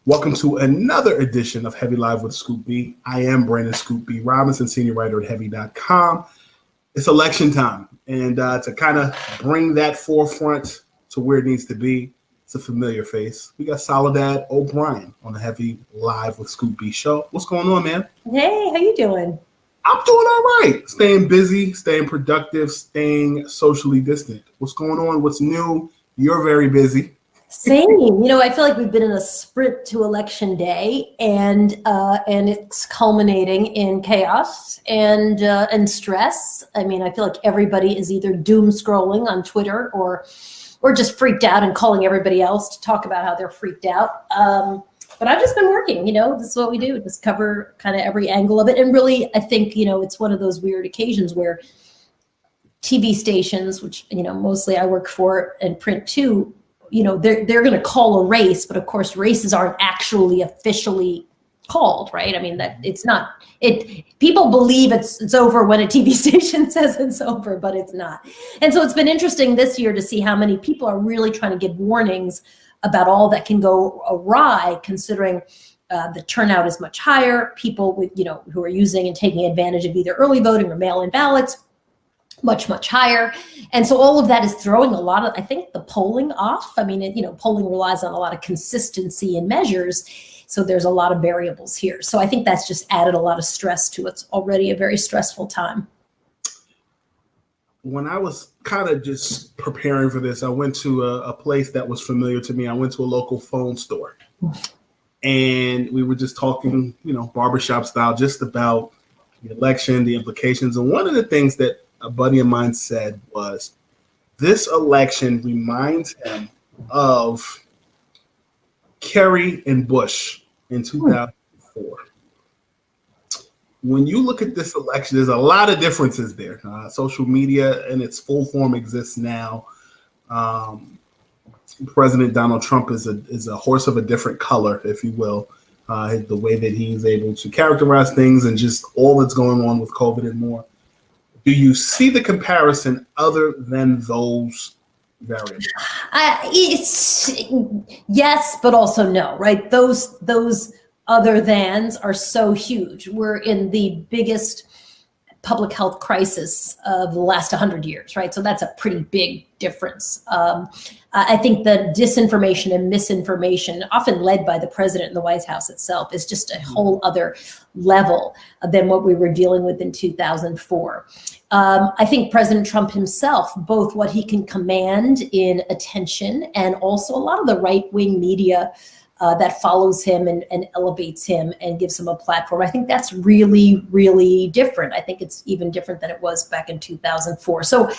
Welcome to another edition of Heavy Live with Scoop B. I am Brandon Scoop B. Robinson, senior writer at Heavy.com. It's election time, and to kind of bring that forefront to where it needs to be, it's a familiar face. We got Soledad O'Brien on the Heavy Live with Scoop B show. What's going on, man? Hey, how you doing? I'm doing all right. Staying busy, staying productive, staying socially distant. What's going on? What's new? You're very busy. Same. I feel like we've been in a sprint to election day, and it's culminating in chaos and stress. I mean, I feel like everybody is either doom scrolling on Twitter or just freaked out and calling everybody else to talk about how they're freaked out. But I've just been working. This is what we do: just cover kind of every angle of it. And really, I think it's one of those weird occasions where TV stations, which mostly I work for, and print too, they're going to call a race, but of course races aren't actually officially called, right? I mean, that it's not, people believe it's over when a TV station says it's over, but it's not. And so it's been interesting this year to see how many people are really trying to give warnings about all that can go awry, considering the turnout is much higher. People with, who are using and taking advantage of either early voting or mail-in ballots, much higher. And so all of that is throwing a lot of, I think, the polling off. I mean, polling relies on a lot of consistency in measures. So there's a lot of variables here. So I think that's just added a lot of stress to what's already a very stressful time. When I was kind of just preparing for this, I went to a place that was familiar to me. I went to a local phone store and we were just talking, barbershop style, just about the election, the implications. And one of the things that a buddy of mine said was, this election reminds him of Kerry and Bush in 2004. When you look at this election, there's a lot of differences there. Social media in its full form exists now. President Donald Trump is a horse of a different color, if you will. The way that he's able to characterize things and just all that's going on with COVID and more. Do you see the comparison other than those variables? It's yes, but also no, right? Those other thans are so huge. We're in the biggest public health crisis of the last 100 years, right? So that's a pretty big difference. I think the disinformation and misinformation, often led by the president and the White House itself, is just a whole other level than what we were dealing with in 2004. I think President Trump himself, both what he can command in attention and also a lot of the right-wing media that follows him and elevates him and gives him a platform. I think that's really, really different. I think it's even different than it was back in 2004. So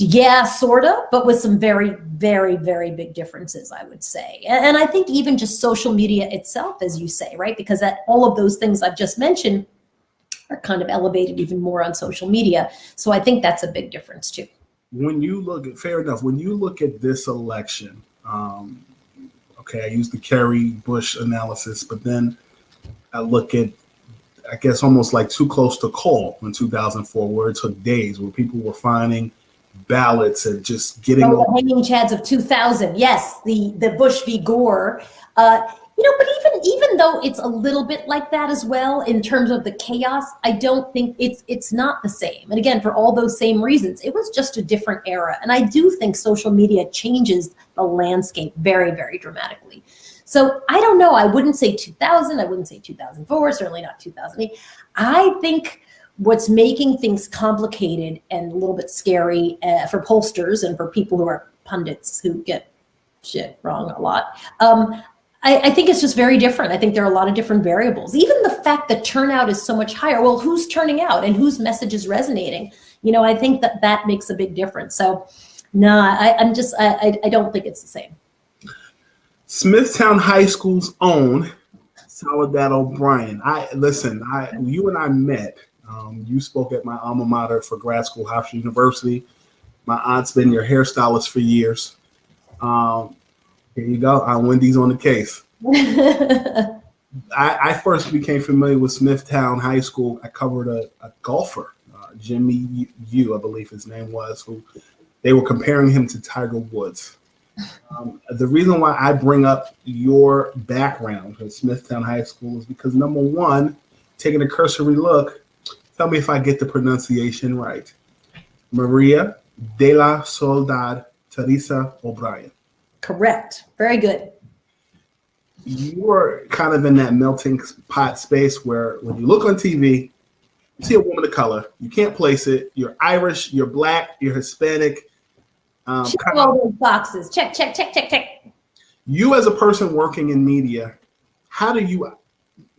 yeah, sort of, but with some very, very, very big differences, I would say. And I think even just social media itself, as you say, right? Because all of those things I've just mentioned are kind of elevated even more on social media. So I think that's a big difference too. When you look at, fair enough, when you look at this election, okay, I use the Kerry Bush analysis, but then I look at, I guess, almost like too close to call in 2004, where it took days, where people were finding ballots and just getting the hanging chads of 2000. Yes, the Bush v. Gore. But even though it's a little bit like that as well in terms of the chaos, I don't think it's not the same. And again, for all those same reasons, it was just a different era. And I do think social media changes the landscape very, very dramatically. So I don't know. I wouldn't say 2000. I wouldn't say 2004. Certainly not 2008. I think what's making things complicated and a little bit scary for pollsters and for people who are pundits who get shit wrong a lot. I think it's just very different. I think there are a lot of different variables. Even the fact that turnout is so much higher. Well, who's turning out and whose message is resonating? I think that makes a big difference. So, I don't think it's the same. Smithtown High School's own Soledad O'Brien. You and I met. You spoke at my alma mater for grad school, Hofstra University. My aunt's been your hairstylist for years. Here you go. Wendy's on the case. I first became familiar with Smithtown High School. I covered a golfer, Jimmy Yu, I believe his name was, who they were comparing him to Tiger Woods. The reason why I bring up your background at Smithtown High School is because, number one, taking a cursory look, tell me if I get the pronunciation right. Maria de la Soledad Teresa O'Brien. Correct. Very good. You are kind of in that melting pot space where when you look on TV, you see a woman of color. You can't place it. You're Irish, you're Black, you're Hispanic. Check all those boxes. Check, check, check, check, check. You as a person working in media, how do you,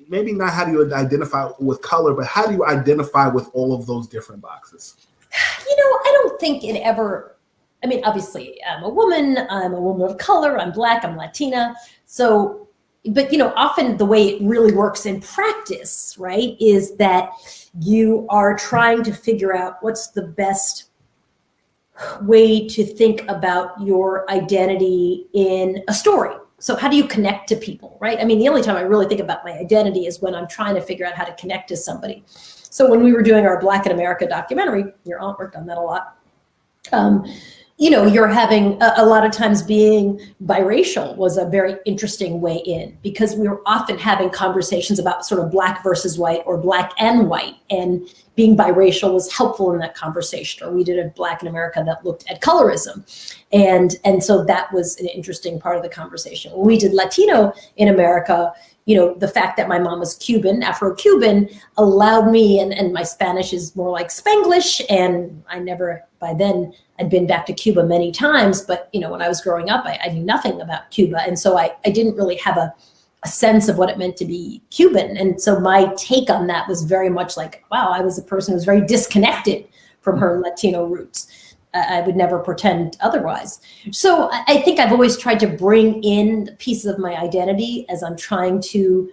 maybe not how do you identify with color, but how do you identify with all of those different boxes? I don't think it ever, I mean, obviously I'm a woman of color, I'm Black, I'm Latina. So, but often the way it really works in practice, right, is that you are trying to figure out what's the best way to think about your identity in a story. So how do you connect to people, right? I mean, the only time I really think about my identity is when I'm trying to figure out how to connect to somebody. So when we were doing our Black in America documentary, your aunt worked on that a lot. You're having a lot of times being biracial was a very interesting way in, because we were often having conversations about sort of Black versus white or Black and white, and being biracial was helpful in that conversation. Or we did a Black in America that looked at colorism. And so that was an interesting part of the conversation. When we did Latino in America, the fact that my mom was Cuban, Afro-Cuban, allowed me, and my Spanish is more like Spanglish, and by then, I'd been back to Cuba many times, but when I was growing up, I knew nothing about Cuba. And so I didn't really have a sense of what it meant to be Cuban. And so my take on that was very much like, wow, I was a person who was very disconnected from her Latino roots. I would never pretend otherwise. So I think I've always tried to bring in pieces of my identity as I'm trying to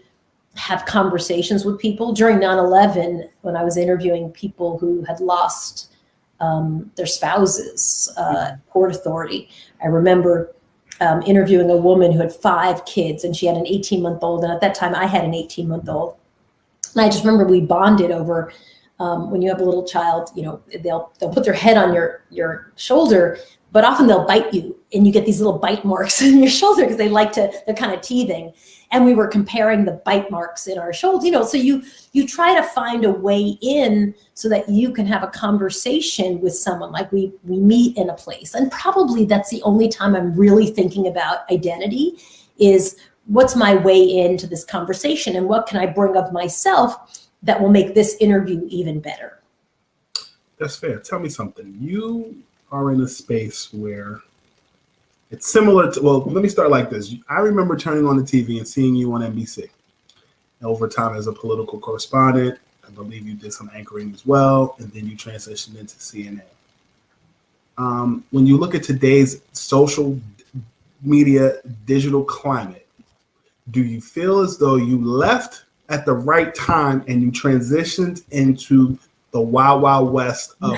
have conversations with people. During 9/11, when I was interviewing people who had lost their spouses, Port Authority, I remember interviewing a woman who had 5 kids, and she had an 18-month-old. And at that time I had an 18-month-old. And I just remember we bonded over when you have a little child, they'll put their head on your shoulder, but often they'll bite you, and you get these little bite marks in your shoulder because they're kind of teething. And we were comparing the bite marks in our shoulder, so you try to find a way in so that you can have a conversation with someone. Like we meet in a place, and probably that's the only time I'm really thinking about identity, is what's my way into this conversation, and what can I bring of myself that will make this interview even better. That's fair. Tell me something. You are in a space where it's similar to, well, let me start like this. I remember turning on the TV and seeing you on NBC. Over time as a political correspondent, I believe you did some anchoring as well, and then you transitioned into CNN. When you look at today's social media digital climate, do you feel as though you left at the right time and you transitioned into the wild, wild west of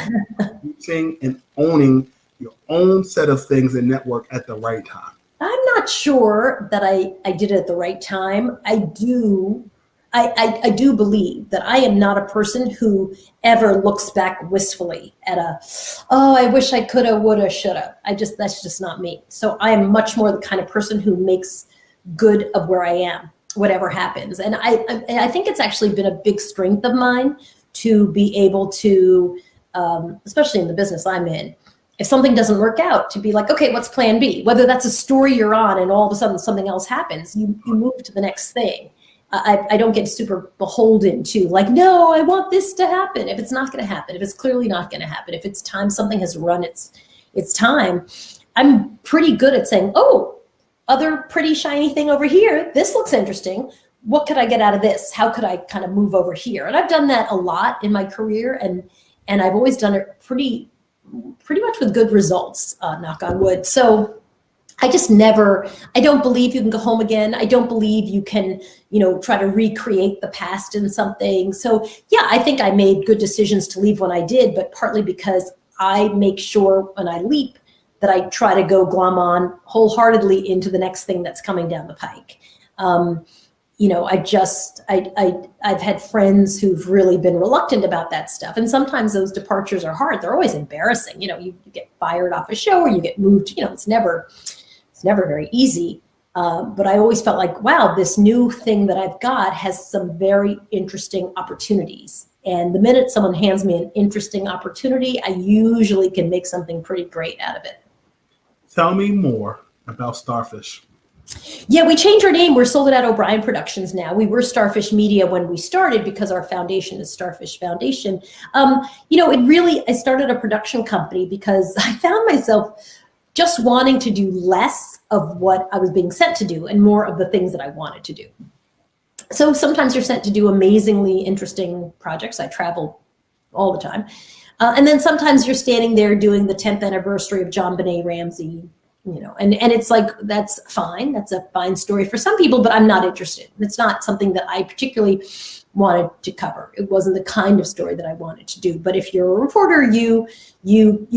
using and owning your own set of things and network at the right time? I'm not sure that I did it at the right time. I do believe that I am not a person who ever looks back wistfully at I wish I coulda, woulda, shoulda. That's just not me. So I am much more the kind of person who makes good of where I am, whatever happens. And I think it's actually been a big strength of mine to be able to, especially in the business I'm in, if something doesn't work out, to be like, okay, what's plan B? Whether that's a story you're on and all of a sudden something else happens, you move to the next thing. I don't get super beholden to like, no, I want this to happen. If it's not going to happen, if it's clearly not going to happen, if it's time, something has run its time, I'm pretty good at saying, oh, other pretty shiny thing over here, this looks interesting. What could I get out of this? How could I kind of move over here? And I've done that a lot in my career, and I've always done it pretty much with good results, knock on wood. So I don't believe you can go home again. I don't believe you can, try to recreate the past in something. So yeah, I think I made good decisions to leave when I did, but partly because I make sure when I leap that I try to go glom on wholeheartedly into the next thing that's coming down the pike. I've had friends who've really been reluctant about that stuff. And sometimes those departures are hard. They're always embarrassing. You get fired off a show or you get moved, it's never It's never very easy. But I always felt like, wow, this new thing that I've got has some very interesting opportunities. And the minute someone hands me an interesting opportunity, I usually can make something pretty great out of it. Tell me more about Starfish. Yeah, we changed our name. We're Soledad O'Brien Productions now. We were Starfish Media when we started because our foundation is Starfish Foundation. I started a production company because I found myself just wanting to do less of what I was being sent to do and more of the things that I wanted to do. So sometimes you're sent to do amazingly interesting projects. I travel all the time. And then sometimes you're standing there doing the 10th anniversary of John Benet Ramsey, and it's like, that's fine. That's a fine story for some people, but I'm not interested. It's not something that I particularly wanted to cover. It wasn't the kind of story that I wanted to do. But if you're a reporter, you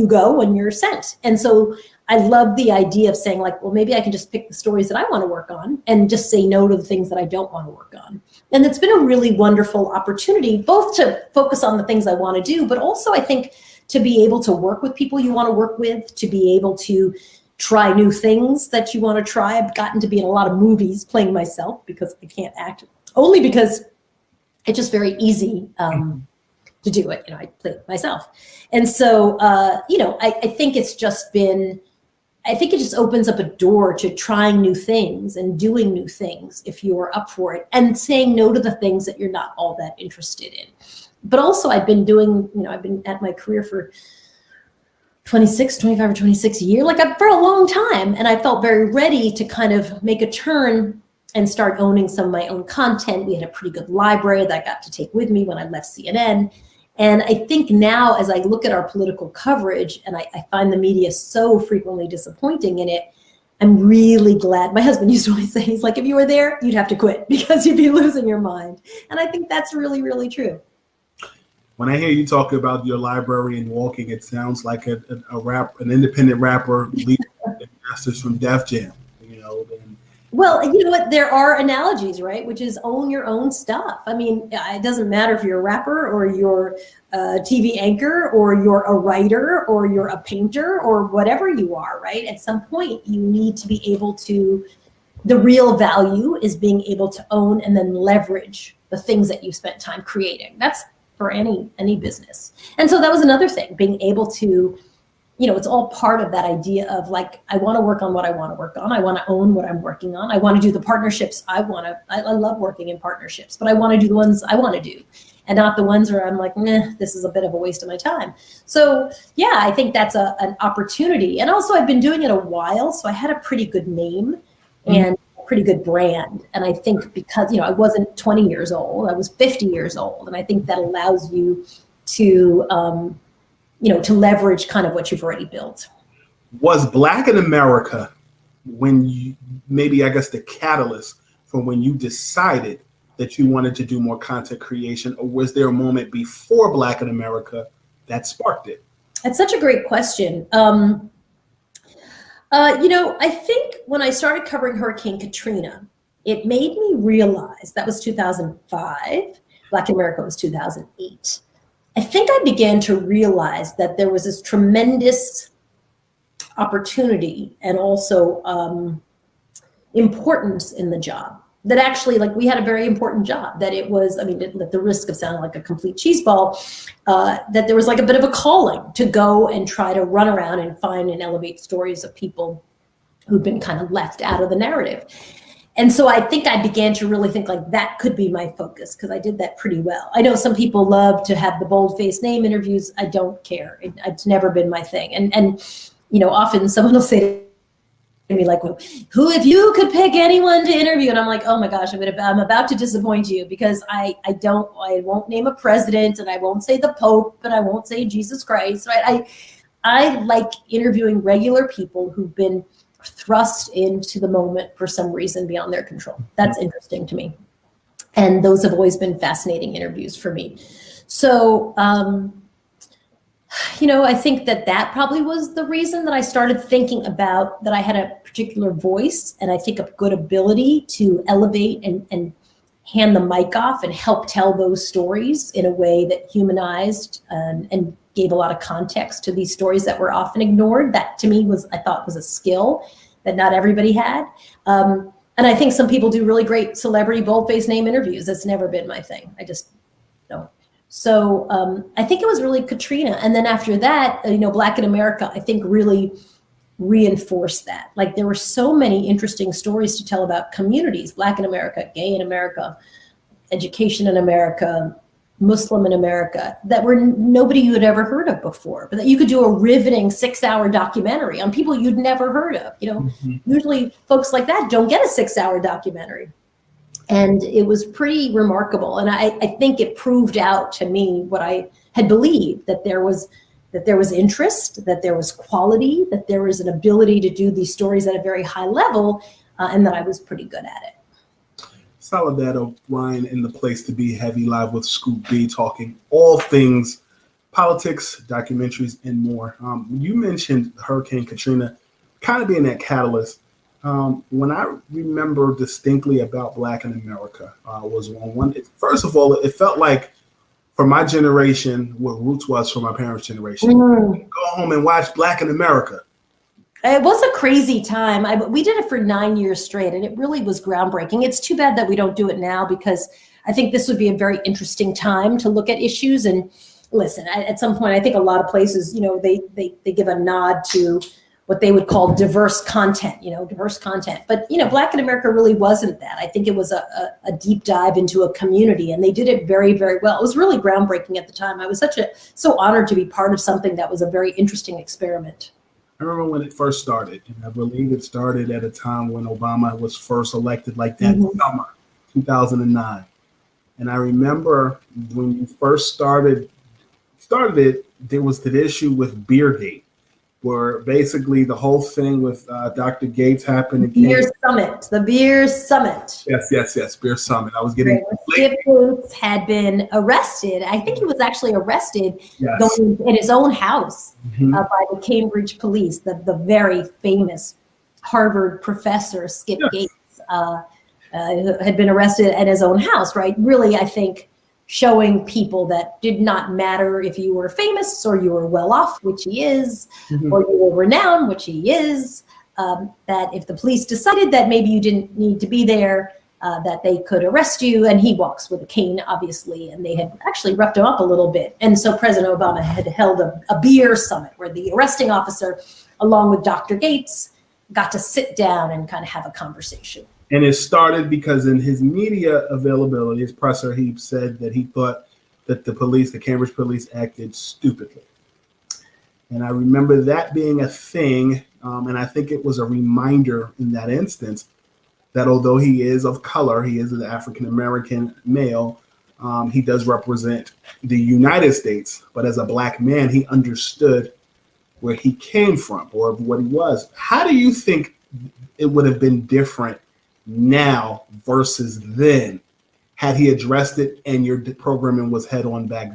go when you're sent. And so I love the idea of saying, like, well, maybe I can just pick the stories that I want to work on and just say no to the things that I don't want to work on. And it's been a really wonderful opportunity, both to focus on the things I want to do, but also I think to be able to work with people you want to work with, to be able to try new things that you want to try. I've gotten to be in a lot of movies playing myself because I can't act, only because it's just very easy to do it. I play it myself. And so, I think it's just been, I think it just opens up a door to trying new things and doing new things if you're up for it, and saying no to the things that you're not all that interested in. But also I've been at my career for 25 or 26 years, for a long time. And I felt very ready to kind of make a turn and start owning some of my own content. We had a pretty good library that I got to take with me when I left CNN. And I think now, as I look at our political coverage, and I find the media so frequently disappointing in it, I'm really glad. My husband used to always say, he's like, if you were there, you'd have to quit because you'd be losing your mind. And I think that's really, really true. When I hear you talk about your library and walking, it sounds like an independent rapper leading masters from Def Jam. Well, you know what? There are analogies, right? Which is own your own stuff. I mean, it doesn't matter if you're a rapper or you're a TV anchor or you're a writer or you're a painter or whatever you are, right? At some point, you need to be able to, the real value is being able to own and then leverage the things that you spent time creating. That's for any business. And so that was another thing, being able to, it's all part of that idea of like, I want to work on what I want to work on. I want to own what I'm working on. I want to do the partnerships I love working in partnerships, but I want to do the ones I want to do and not the ones where I'm like, this is a bit of a waste of my time. So yeah, I think that's an opportunity. And also I've been doing it a while, so I had a pretty good name and a pretty good brand. And I think because, I wasn't 20 years old, I was 50 years old. And I think that allows you to, to leverage kind of what you've already built. Was Black in America the catalyst for when you decided that you wanted to do more content creation, or was there a moment before Black in America that sparked it? That's such a great question. I think when I started covering Hurricane Katrina, it made me realize, that was 2005, Black in America was 2008. I think I began to realize that there was this tremendous opportunity and also importance in the job. That actually, we had a very important job. That it was, at the risk of sounding like a complete cheeseball, that there was a bit of a calling to go and try to run around and find and elevate stories of people who'd been kind of left out of the narrative. And so I think I began to really think that could be my focus, because I did that pretty well. I know some people love to have the bold-faced name interviews. I don't care. It's never been my thing. And often someone will say to me who, if you could pick anyone to interview? And I'm like, oh my gosh, I'm about to disappoint you, because I won't name a president, and I won't say the Pope, and I won't say Jesus Christ. Right? I like interviewing regular people who've been thrust into the moment for some reason beyond their control. That's interesting to me. And those have always been fascinating interviews for me. So, I think that probably was the reason that I started thinking about that I had a particular voice, and I think a good ability to elevate and hand the mic off and help tell those stories in a way that humanized and gave a lot of context to these stories that were often ignored. That to me I thought was a skill that not everybody had. And I think some people do really great celebrity boldface name interviews. That's never been my thing. I just don't. So I think it was really Katrina. And then after that, Black in America, I think really reinforced that. Like there were so many interesting stories to tell about communities, Black in America, gay in America, education in America, Muslim in America, that were nobody you had ever heard of before, but that you could do a riveting 6-hour documentary on people you'd never heard of. Usually folks like that don't get a 6-hour documentary. And it was pretty remarkable. And I think it proved out to me what I had believed, that there was interest, that there was quality, that there was an ability to do these stories at a very high level, and that I was pretty good at it. Soledad O'Brien in the place to be, Heavy Live with Scoop B, talking all things politics, documentaries, and more. You mentioned Hurricane Katrina kind of being that catalyst. When I remember distinctly about Black in America was one. First of all, it felt like for my generation what Roots was for my parents' generation. Go home and watch Black in America. It was a crazy time. We did it for 9 years straight, and it really was groundbreaking. It's too bad that we don't do it now, because I think this would be a very interesting time to look at issues. And listen, at some point, I think a lot of places, they give a nod to what they would call diverse content. But, Black in America really wasn't that. I think it was a deep dive into a community, and they did it very, very well. It was really groundbreaking at the time. I was so honored to be part of something that was a very interesting experiment. I remember when it first started, and I believe it started at a time when Obama was first elected, like that summer, 2009. And I remember when you first started it, there was the issue with Beergate, where basically the whole thing with Dr. Gates happened. The Beer Summit. Yes, Beer Summit. I was getting Skip Gates had been arrested. I think he was actually arrested going in his own house by the Cambridge police. The very famous Harvard professor, Skip Gates, had been arrested at his own house, right? Really, I think, showing people that did not matter if you were famous or you were well off, which he is, or you were renowned, which he is, that if the police decided that maybe you didn't need to be there, that they could arrest you. And he walks with a cane, obviously, and they had actually roughed him up a little bit. And so President Obama had held a beer summit where the arresting officer, along with Dr. Gates, got to sit down and kind of have a conversation. And it started because in his media availability, his presser, he said that he thought that the Cambridge police acted stupidly. And I remember that being a thing. And I think it was a reminder in that instance that although he is of color, he is an African-American male, he does represent the United States. But as a Black man, he understood where he came from or what he was. How do you think it would have been different now versus then, had he addressed it and your programming was head on back,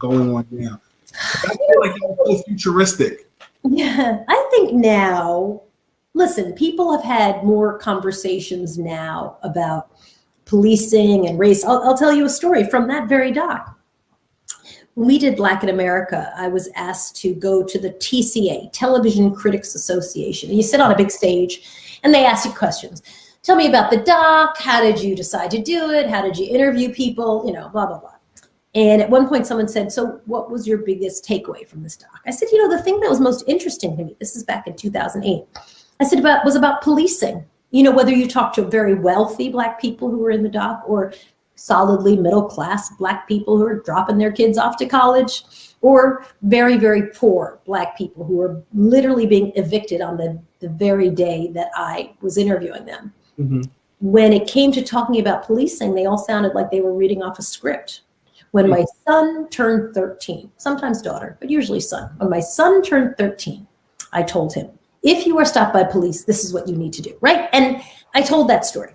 going on now? I feel like that was so futuristic. Yeah, I think now, listen, people have had more conversations now about policing and race. I'll tell you a story from that very doc. When we did Black in America, I was asked to go to the TCA, Television Critics Association. And you sit on a big stage and they ask you questions. Tell me about the doc. How did you decide to do it? How did you interview people? Blah, blah, blah. And at one point someone said, so what was your biggest takeaway from this doc? I said, the thing that was most interesting to me, this is back in 2008, I said was about policing. Whether you talk to very wealthy Black people who were in the doc or solidly middle-class Black people who are dropping their kids off to college, or very, very poor Black people who were literally being evicted on the very day that I was interviewing them. When it came to talking about policing, they all sounded like they were reading off a script. When my son turned 13, sometimes daughter, but usually son, when my son turned 13, I told him, if you are stopped by police, this is what you need to do, right? And I told that story.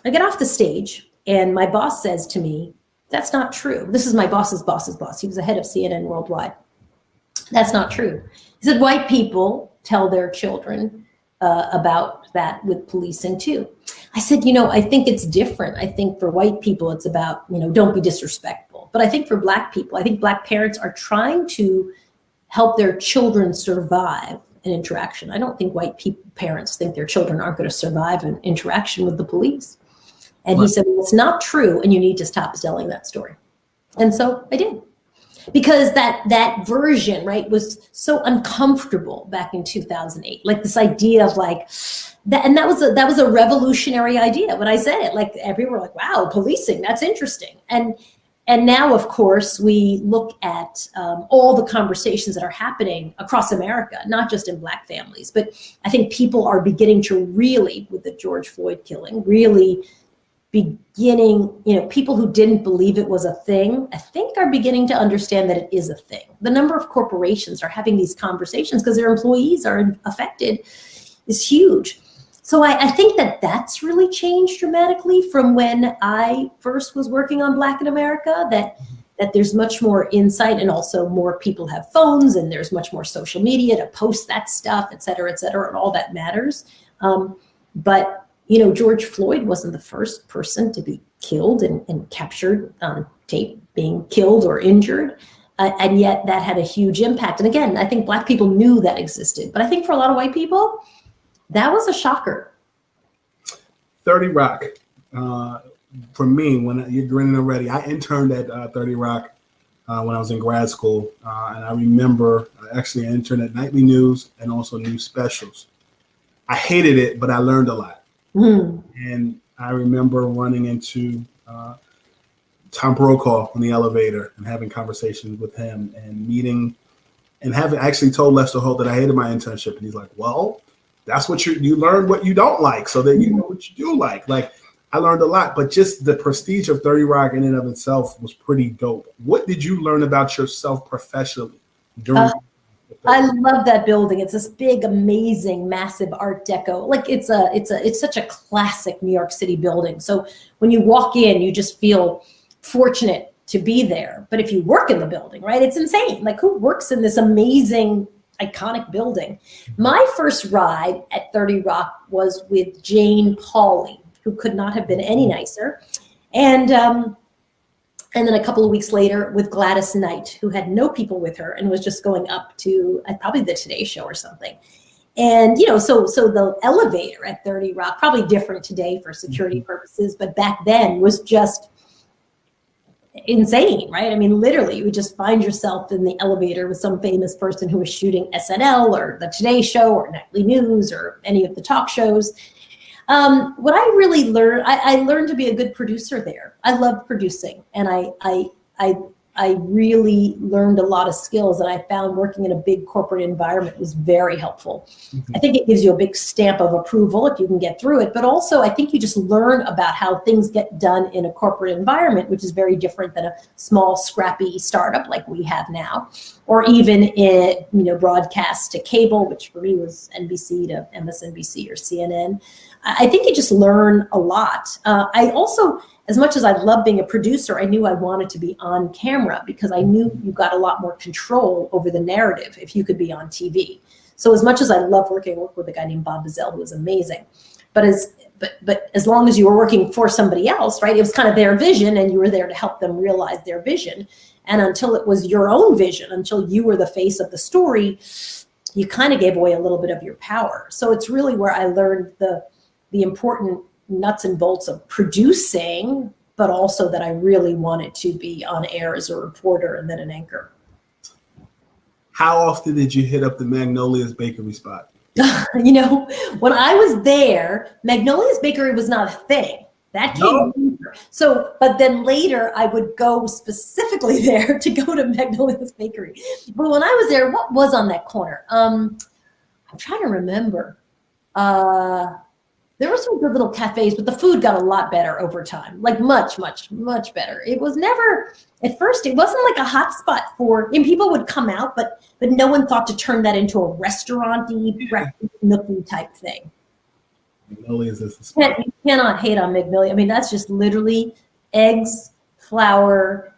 I get off the stage and my boss says to me, that's not true. This is my boss's boss's boss. He was the head of CNN Worldwide. That's not true. He said, white people tell their children about that with policing too. I said, I think it's different. I think for white people, it's about, don't be disrespectful. But I think for Black people, I think Black parents are trying to help their children survive an interaction. I don't think white parents think their children aren't going to survive an interaction with the police. And he said, well, it's not true, and you need to stop telling that story. And so I did. Because that version, right, was so uncomfortable back in 2008. Like this idea of like that, and that was a revolutionary idea when I said it. Like everyone were like, "Wow, policing, that's interesting." And now, of course, we look at all the conversations that are happening across America, not just in Black families, but I think people are beginning to really, with the George Floyd killing, really beginning, people who didn't believe it was a thing, I think are beginning to understand that it is a thing. The number of corporations are having these conversations because their employees are affected is huge. So I think that that's really changed dramatically from when I first was working on Black in America, that there's much more insight, and also more people have phones, and there's much more social media to post that stuff, et cetera, and all that matters. But George Floyd wasn't the first person to be killed and captured on tape being killed or injured. And yet that had a huge impact. And again, I think Black people knew that existed. But I think for a lot of white people, that was a shocker. 30 Rock. For me, when you're grinning already, I interned at 30 Rock when I was in grad school. And I remember actually I interned at Nightly News and also News Specials. I hated it, but I learned a lot. And I remember running into Tom Brokaw on the elevator and having conversations with him and meeting and having actually told Lester Holt that I hated my internship. And he's like, well, that's what you learn what you don't like so that you know what you do like. Like I learned a lot, but just the prestige of 30 Rock in and of itself was pretty dope. What did you learn about yourself professionally during I love that building. It's this big, amazing, massive Art Deco. Like it's such a classic New York City building. So when you walk in, you just feel fortunate to be there. But if you work in the building, right, it's insane. Like who works in this amazing, iconic building? My first ride at 30 Rock was with Jane Pauley, who could not have been any nicer. And then a couple of weeks later with Gladys Knight, who had no people with her and was just going up to probably the Today Show or something. And, so the elevator at 30 Rock, probably different today for security purposes, but back then was just insane, right? I mean, literally, you would just find yourself in the elevator with some famous person who was shooting SNL or the Today Show or Nightly News or any of the talk shows. What I really learned, I learned to be a good producer there. I love producing, and I really learned a lot of skills that I found working in a big corporate environment was very helpful. I think it gives you a big stamp of approval if you can get through it, but also I think you just learn about how things get done in a corporate environment, which is very different than a small, scrappy startup like we have now, or even in, broadcast to cable, which for me was NBC to MSNBC or CNN. I think you just learn a lot. I also, as much as I love being a producer, I knew I wanted to be on camera because I knew you got a lot more control over the narrative if you could be on TV. So as much as I love work with a guy named Bob Bazell, who was amazing, but as long as you were working for somebody else, right, it was kind of their vision and you were there to help them realize their vision. And until it was your own vision, until you were the face of the story, you kind of gave away a little bit of your power. So it's really where I learned the important nuts and bolts of producing, but also that I really wanted to be on air as a reporter and then an anchor. How often did you hit up the Magnolia's Bakery spot? When I was there, Magnolia's Bakery was not a thing. That came later. So, but then later I would go specifically there to go to Magnolia's Bakery. But when I was there, what was on that corner? I'm trying to remember. There were some good little cafes, but the food got a lot better over time, like much, much, much better. It was never, at first, it wasn't like a hot spot people would come out, but no one thought to turn that into a restaurant-y, breakfast nookie type thing. Magnolia's is the spot. You cannot hate on Magnolia. I mean, that's just literally eggs, flour,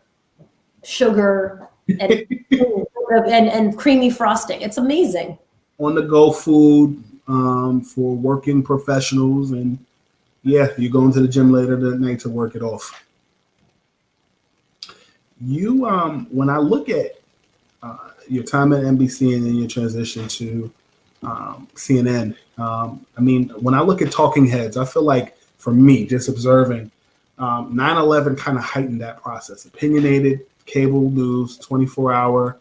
sugar, and creamy frosting. It's amazing. On-the-go food. For working professionals, and you go into the gym later that night to work it off. When I look at your time at NBC and then your transition to CNN. I mean, when I look at talking heads, I feel like for me, just observing, 9/11 kind of heightened that process. Opinionated, cable news, 24-hour.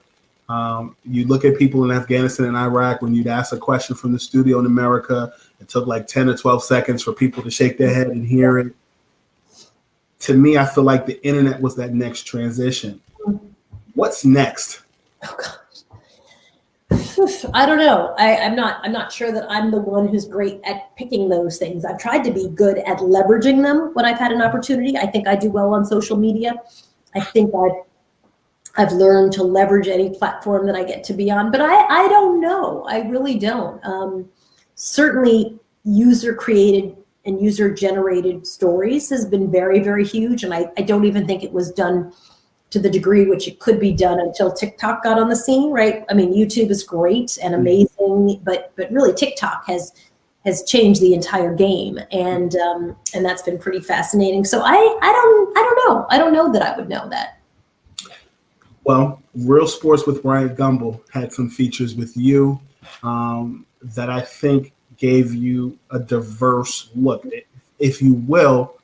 You look at people in Afghanistan and Iraq, when you'd ask a question from the studio in America, it took like 10 or 12 seconds for people to shake their head and hear it. To me, I feel like the internet was that next transition. What's next? Oh gosh. I don't know. I'm not sure that I'm the one who's great at picking those things. I've tried to be good at leveraging them when I've had an opportunity. I think I do well on social media. I think I've learned to leverage any platform that I get to be on, but I don't know. I really don't. Certainly user created and user generated stories has been very, very huge. And I don't even think it was done to the degree which it could be done until TikTok got on the scene, right? I mean, YouTube is great and amazing, but really TikTok has changed the entire game, and that's been pretty fascinating. So I don't know. I don't know that I would know that. Well, Real Sports with Bryant Gumbel had some features with you that I think gave you a diverse look, if you will.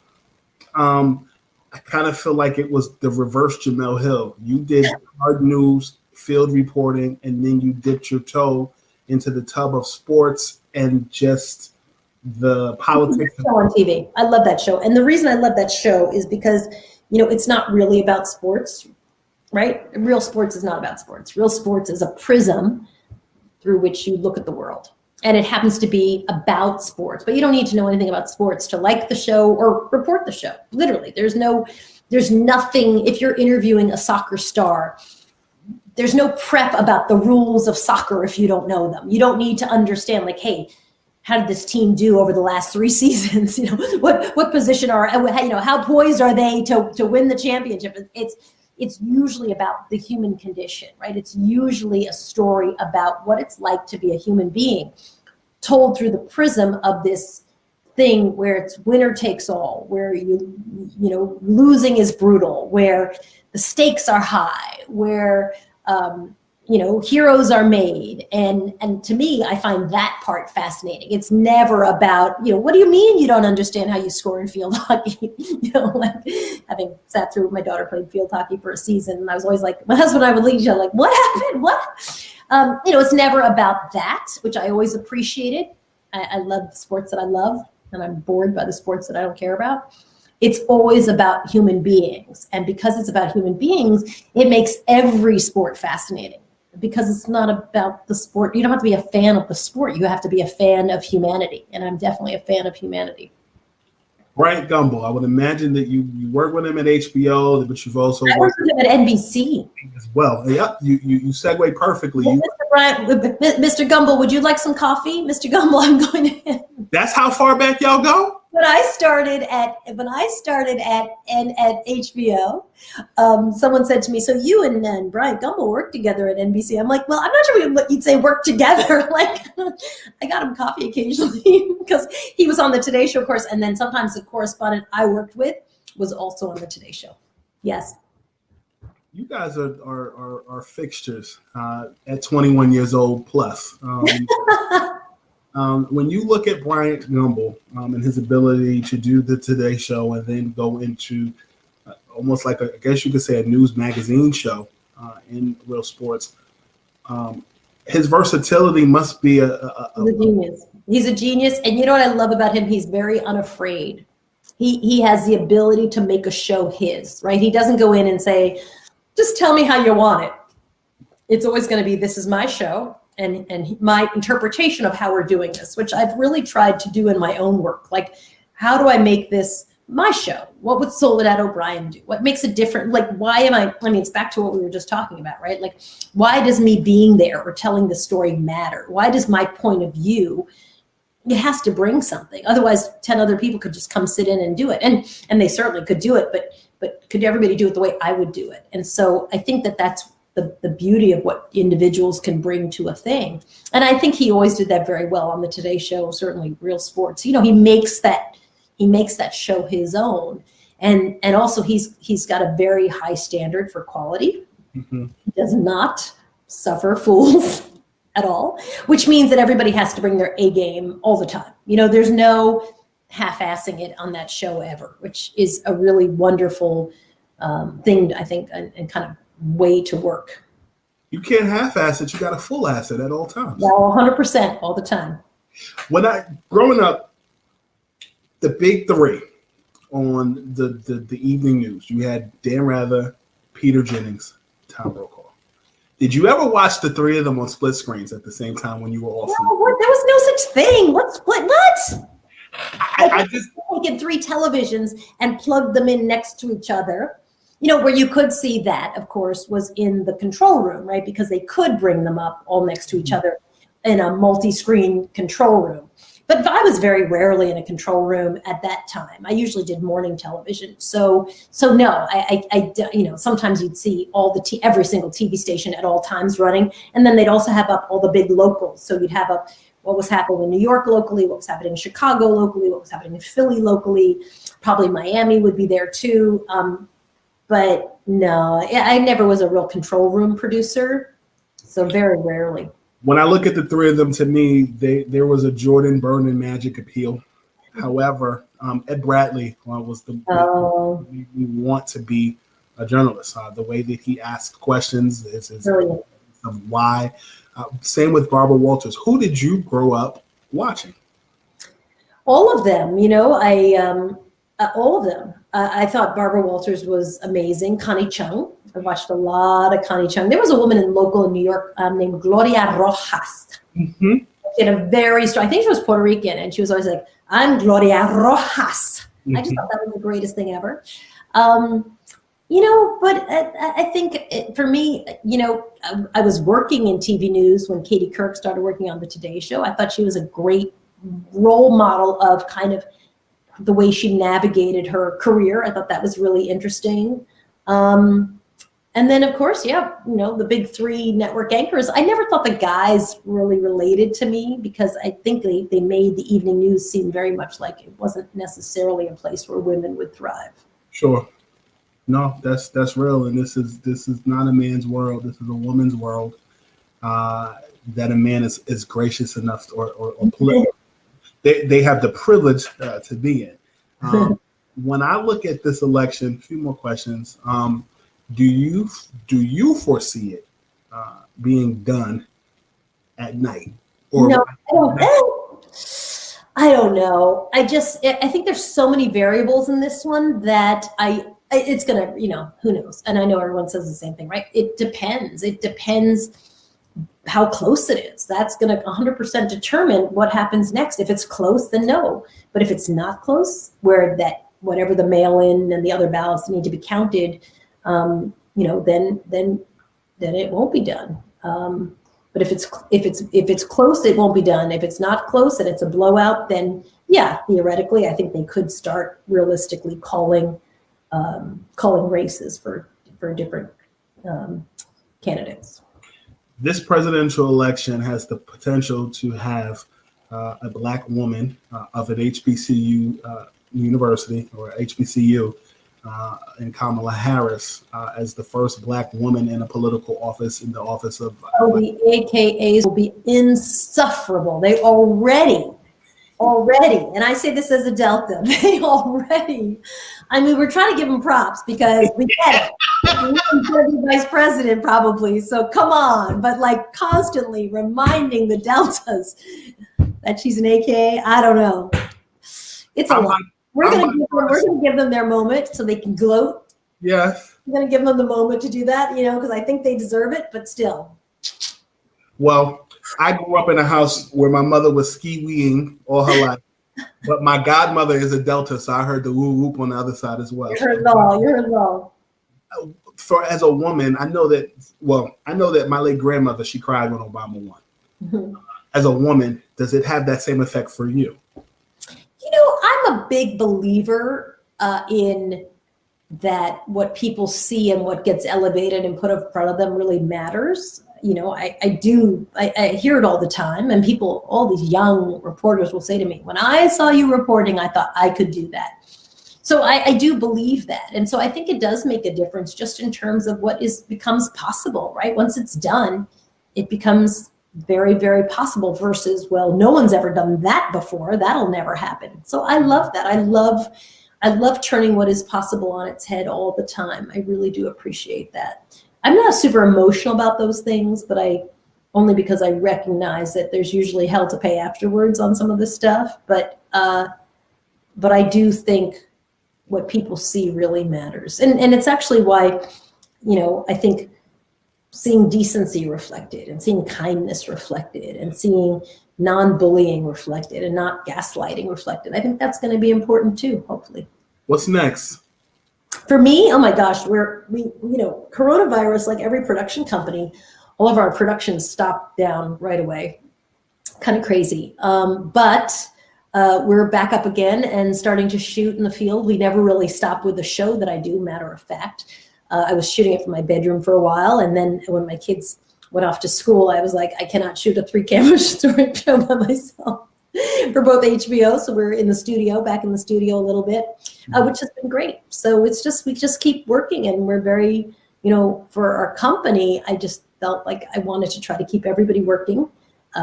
I kind of feel like it was the reverse Jemele Hill. You did hard news, field reporting, and then you dipped your toe into the tub of sports and just the politics. Show on TV. I love that show. And the reason I love that show is because, it's not really about sports, right? Real Sports is not about sports. Real Sports is a prism through which you look at the world. And it happens to be about sports, but you don't need to know anything about sports to like the show or report the show. Literally, there's nothing. If you're interviewing a soccer star, there's no prep about the rules of soccer if you don't know them. You don't need to understand, like, hey, how did this team do over the last 3 seasons? What position how poised are they to win the championship? It's usually about the human condition, right? It's usually a story about what it's like to be a human being, told through the prism of this thing where it's winner takes all, where losing is brutal, where the stakes are high, where heroes are made. And to me, I find that part fascinating. It's never about, what do you mean you don't understand how you score in field hockey? Like having sat through, my daughter played field hockey for a season, and I was always like, my husband and I would leave each other like, what happened? What? It's never about that, which I always appreciated. I love the sports that I love, and I'm bored by the sports that I don't care about. It's always about human beings. And because it's about human beings, it makes every sport fascinating. Because it's not about the sport. You don't have to be a fan of the sport. You have to be a fan of humanity. And I'm definitely a fan of humanity. Bryant Gumbel, I would imagine that you work with him at HBO, but you've also worked with him at NBC as well. Yeah, you segue perfectly. Mr. Gumbel, would you like some coffee? Mr. Gumbel, I'm going to. That's how far back y'all go? When I started at HBO, someone said to me, "So you and Bryant Gumbel worked together at NBC?" I'm like, "Well, I'm not sure what you'd say work together." Like, I got him coffee occasionally because he was on the Today Show, of course, and then sometimes the correspondent I worked with was also on the Today Show. Yes. You guys are fixtures at 21 years old plus. When you look at Bryant Gumbel and his ability to do the Today Show and then go into almost like I guess you could say a news magazine show in Real Sports, his versatility must be He's a genius. He's a genius, and you know what I love about him? He's very unafraid. He has the ability to make a show his, right? He doesn't go in and say, "Just tell me how you want it." It's always going to be, "This is my show. And my interpretation of how we're doing this," which I've really tried to do in my own work. Like, how do I make this my show? What would Soledad O'Brien do? What makes it different? Like, why am I mean, it's back to what we were just talking about, right? Like, why does me being there or telling the story matter? Why does my point of view, it has to bring something. Otherwise, 10 other people could just come sit in and do it. And they certainly could do it, but could everybody do it the way I would do it? And so I think that's the beauty of what individuals can bring to a thing. And I think he always did that very well on the Today Show, certainly Real Sports. He makes that show his own. And also he's got a very high standard for quality. Mm-hmm. He does not suffer fools. at all, which means that everybody has to bring their A game all the time. There's no half-assing it on that show ever, which is a really wonderful thing, I think, and kind of way to work. You can't half-ass it. You got to full-ass it at all times. Well, 100% all the time. Growing up, the big three on the evening news, you had Dan Rather, Peter Jennings, Tom Brokaw. Did you ever watch the three of them on split screens at the same time when you were off? No, there was no such thing. What? I just taken three televisions and plugged them in next to each other. Where you could see that, of course, was in the control room, right? Because they could bring them up all next to each other in a multi-screen control room. But I was very rarely in a control room at that time. I usually did morning television. So no, I sometimes you'd see every single TV station at all times running. And then they'd also have up all the big locals. So you'd have up what was happening in New York locally, what was happening in Chicago locally, what was happening in Philly locally, probably Miami would be there too. But no, I never was a real control room producer. So very rarely. When I look at the three of them, to me, there was a Jordan Byrne magic appeal. However, Ed Bradley was the we want to be a journalist. The way that he asked questions is why. Same with Barbara Walters. Who did you grow up watching? All of them. All of them. I thought Barbara Walters was amazing. Connie Chung. I watched a lot of Connie Chung. There was a woman in New York named Gloria Rojas. Mm-hmm. She had a very strong, I think she was Puerto Rican, and she was always like, I'm Gloria Rojas. Mm-hmm. I just thought that was the greatest thing ever. But I think for me, I was working in TV news when Katie Kirk started working on the Today Show. I thought she was a great role model of kind of the way she navigated her career. I thought that was really interesting. And then, of course, the big three network anchors. I never thought the guys really related to me because I think they made the evening news seem very much like it wasn't necessarily a place where women would thrive. Sure. No, that's real. And this is not a man's world. This is a woman's world that a man is gracious enough or they have the privilege to be in. When I look at this election, a few more questions. Do you foresee it being done at night? Or no, I don't know. I don't know. I think there's so many variables in this one that it's gonna, who knows? And I know everyone says the same thing, right? It depends. It depends how close it is. That's gonna 100% determine what happens next. If it's close, then no. But if it's not close, where that whatever the mail-in and the other ballots need to be counted, then it won't be done. But if it's close, it won't be done. If it's not close and it's a blowout, then theoretically, I think they could start realistically calling races for different candidates. This presidential election has the potential to have a Black woman of an HBCU university or HBCU and Kamala Harris as the first Black woman in a political office, in the office of... the AKAs will be insufferable. They already, and I say this as a Delta, we're trying to give them props because we get it. He's going to be vice president probably, so come on. But constantly reminding the Deltas that she's an AKA, I don't know. It's a lot. We're going to give them their moment so they can gloat. Yes. I'm going to give them the moment to do that, because I think they deserve it, but still. Well, I grew up in a house where my mother was ski-weeing all her life, but my godmother is a Delta, so I heard the whoop on the other side as well. You heard it all. As a woman, I know that my late grandmother, she cried when Obama won. Mm-hmm. As a woman, does it have that same effect for you? I'm a big believer in that what people see and what gets elevated and put in front of them really matters. I hear it all the time, and all these young reporters will say to me, when I saw you reporting, I thought I could do that. So I do believe that. And so I think it does make a difference just in terms of what becomes possible, right? Once it's done, it becomes very, very possible versus, well, no one's ever done that before. That'll never happen. So I love that. I love turning what is possible on its head all the time. I really do appreciate that. I'm not super emotional about those things, but only because I recognize that there's usually hell to pay afterwards on some of this stuff. But I do think what people see really matters. And it's actually why, I think seeing decency reflected and seeing kindness reflected and seeing non-bullying reflected and not gaslighting reflected, I think that's going to be important too, hopefully. What's next? For me, oh my gosh, coronavirus, like every production company, all of our productions stopped down right away. Kind of crazy. But we're back up again and starting to shoot in the field. We never really stopped with the show that I do, matter of fact. I was shooting it from my bedroom for a while. And then when my kids went off to school, I was like, I cannot shoot a 3-camera story show by myself for both HBO. So we're in the studio, back in the studio a little bit, which has been great. So we just keep working, and we're very, for our company, I just felt like I wanted to try to keep everybody working.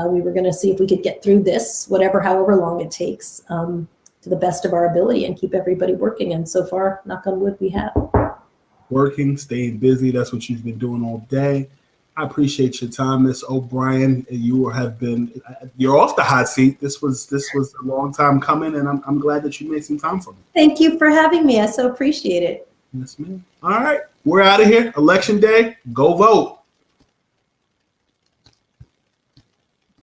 We were going to see if we could get through this, however long it takes, to the best of our ability and keep everybody working. And so far, knock on wood, we have. Working, staying busy. That's what you've been doing all day. I appreciate your time, Miss O'Brien. You're off the hot seat. This was a long time coming, and I'm glad that you made some time for me. Thank you for having me. I so appreciate it. Yes, ma'am. All right, we're out of here. Election day. Go vote.